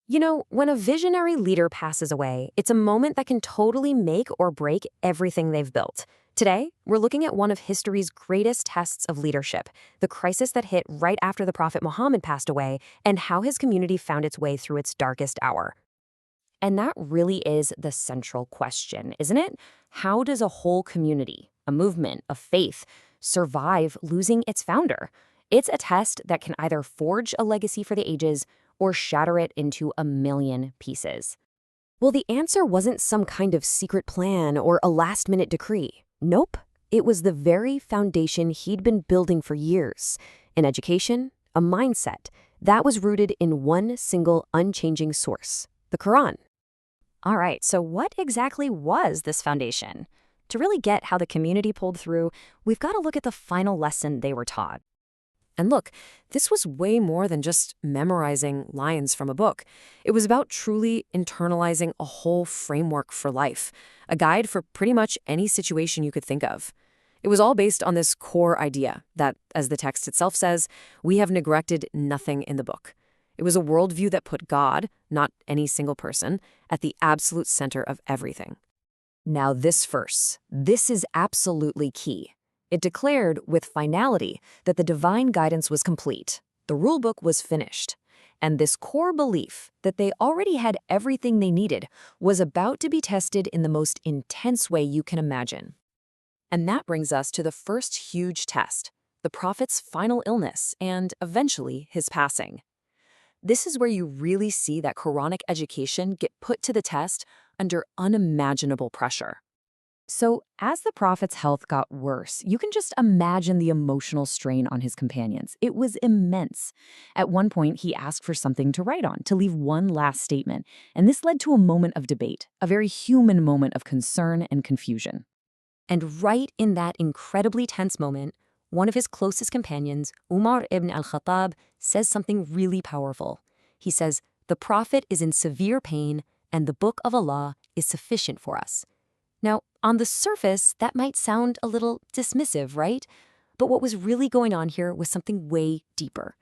You know, when a visionary leader passes away, it's a moment that can totally make or break everything they've built. Today, we're looking at one of history's greatest tests of leadership, the crisis that hit right after the Prophet Muhammad passed away, and how his community found its way through its darkest hour. And that really is the central question, isn't it? How does a whole community, a movement, a faith, survive losing its founder? It's a test that can either forge a legacy for the ages or shatter it into a million pieces. Well, the answer wasn't some kind of secret plan or a last-minute decree. Nope. It was the very foundation he'd been building for years. An education, a mindset, that was rooted in one single unchanging source, the Quran. All right, so what exactly was this foundation? To really get how the community pulled through, we've got to look at the final lesson they were taught. And look, this was way more than just memorizing lines from a book. It was about truly internalizing a whole framework for life, a guide for pretty much any situation you could think of. It was all based on this core idea that, as the text itself says, we have neglected nothing in the book. It was a worldview that put God, not any single person, at the absolute center of everything. Now this verse, this is absolutely key. It declared with finality that the divine guidance was complete, the rulebook was finished, and this core belief that they already had everything they needed was about to be tested in the most intense way you can imagine. And that brings us to the first huge test, the Prophet's final illness and, eventually, his passing. This is where you really see that Quranic education get put to the test under unimaginable pressure. So, as the Prophet's health got worse, you can just imagine the emotional strain on his companions. It was immense. At one point, he asked for something to write on, to leave one last statement, and this led to a moment of debate, a very human moment of concern and confusion. And right in that incredibly tense moment, one of his closest companions, Umar ibn al-Khattab, says something really powerful. He says, "The Prophet is in severe pain, and the Book of Allah is sufficient for us." Now, on the surface, that might sound a little dismissive, right? But what was really going on here was something way deeper.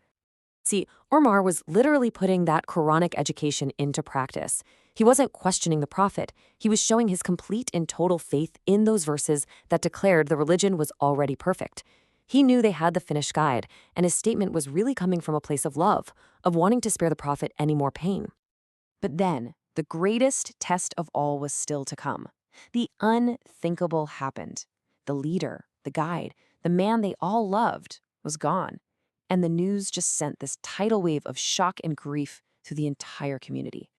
See, Umar was literally putting that Quranic education into practice. He wasn't questioning the Prophet. He was showing his complete and total faith in those verses that declared the religion was already perfect. He knew they had the finished guide, and his statement was really coming from a place of love, of wanting to spare the Prophet any more pain. But then, the greatest test of all was still to come. The unthinkable happened. The leader, the guide, the man they all loved was gone. And the news just sent this tidal wave of shock and grief through the entire community.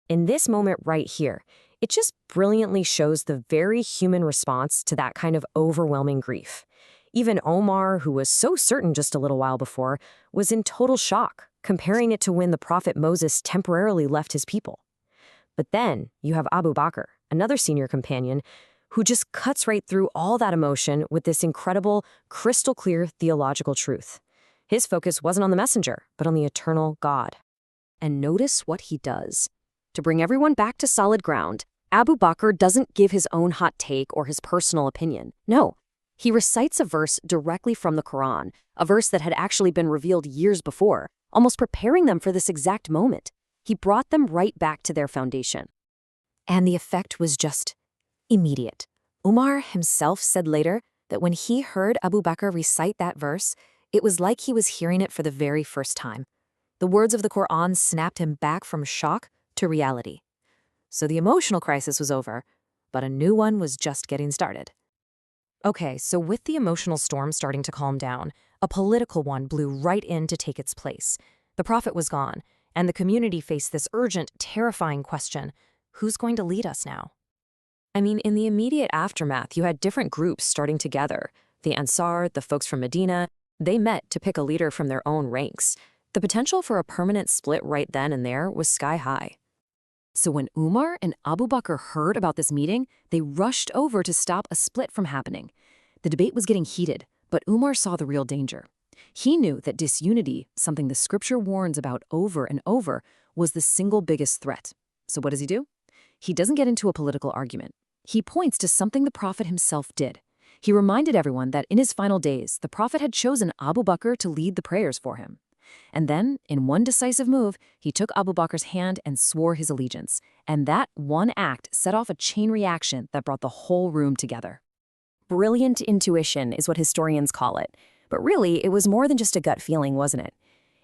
In this moment right here, it just brilliantly shows the very human response to that kind of overwhelming grief. Even Omar, who was so certain just a little while before, was in total shock, comparing it to when the Prophet Moses temporarily left his people. But then you have Abu Bakr, another senior companion, who just cuts right through all that emotion with this incredible, crystal clear theological truth. His focus wasn't on the messenger, but on the eternal God. And notice what he does. To bring everyone back to solid ground, Abu Bakr doesn't give his own hot take or his personal opinion. No, he recites a verse directly from the Quran, a verse that had actually been revealed years before, almost preparing them for this exact moment. He brought them right back to their foundation. And the effect was just immediate. Umar himself said later that when he heard Abu Bakr recite that verse, it was like he was hearing it for the very first time. The words of the Quran snapped him back from shock to reality. So the emotional crisis was over, but a new one was just getting started. Okay, so with the emotional storm starting to calm down, a political one blew right in to take its place. The Prophet was gone, and the community faced this urgent, terrifying question: who's going to lead us now? I mean, in the immediate aftermath, you had different groups starting together. The Ansar, the folks from Medina, they met to pick a leader from their own ranks. The potential for a permanent split right then and there was sky high. So when Umar and Abu Bakr heard about this meeting, they rushed over to stop a split from happening. The debate was getting heated, but Umar saw the real danger. He knew that disunity, something the scripture warns about over and over, was the single biggest threat. So what does he do? He doesn't get into a political argument. He points to something the Prophet himself did. He reminded everyone that in his final days, the Prophet had chosen Abu Bakr to lead the prayers for him. And then, in one decisive move, he took Abu Bakr's hand and swore his allegiance. And that one act set off a chain reaction that brought the whole room together. Brilliant intuition is what historians call it. But really, it was more than just a gut feeling, wasn't it?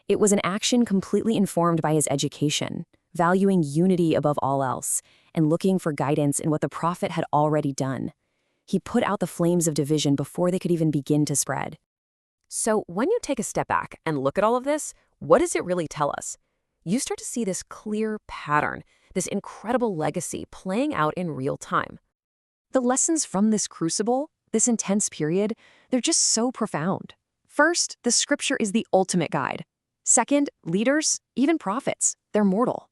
It was an action completely informed by his education, valuing unity above all else, and looking for guidance in what the Prophet had already done. He put out the flames of division before they could even begin to spread. So when you take a step back and look at all of this, what does it really tell us? You start to see this clear pattern, this incredible legacy playing out in real time. The lessons from this crucible, this intense period, they're just so profound. First, the scripture is the ultimate guide. Second, leaders, even prophets, they're mortal.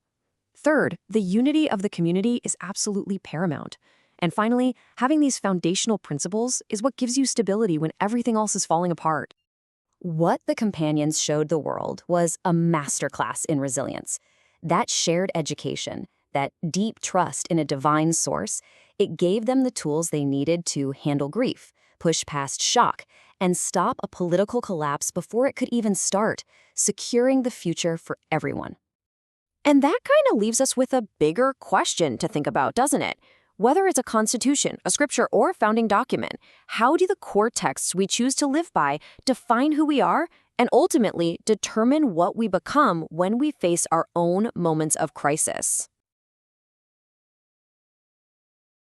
Third, the unity of the community is absolutely paramount. And finally, having these foundational principles is what gives you stability when everything else is falling apart. What the companions showed the world was a masterclass in resilience. That shared education, that deep trust in a divine source, it gave them the tools they needed to handle grief, push past shock, and stop a political collapse before it could even start, securing the future for everyone. And that kind of leaves us with a bigger question to think about, doesn't it? Whether it's a constitution, a scripture, or a founding document, how do the core texts we choose to live by define who we are and ultimately determine what we become when we face our own moments of crisis?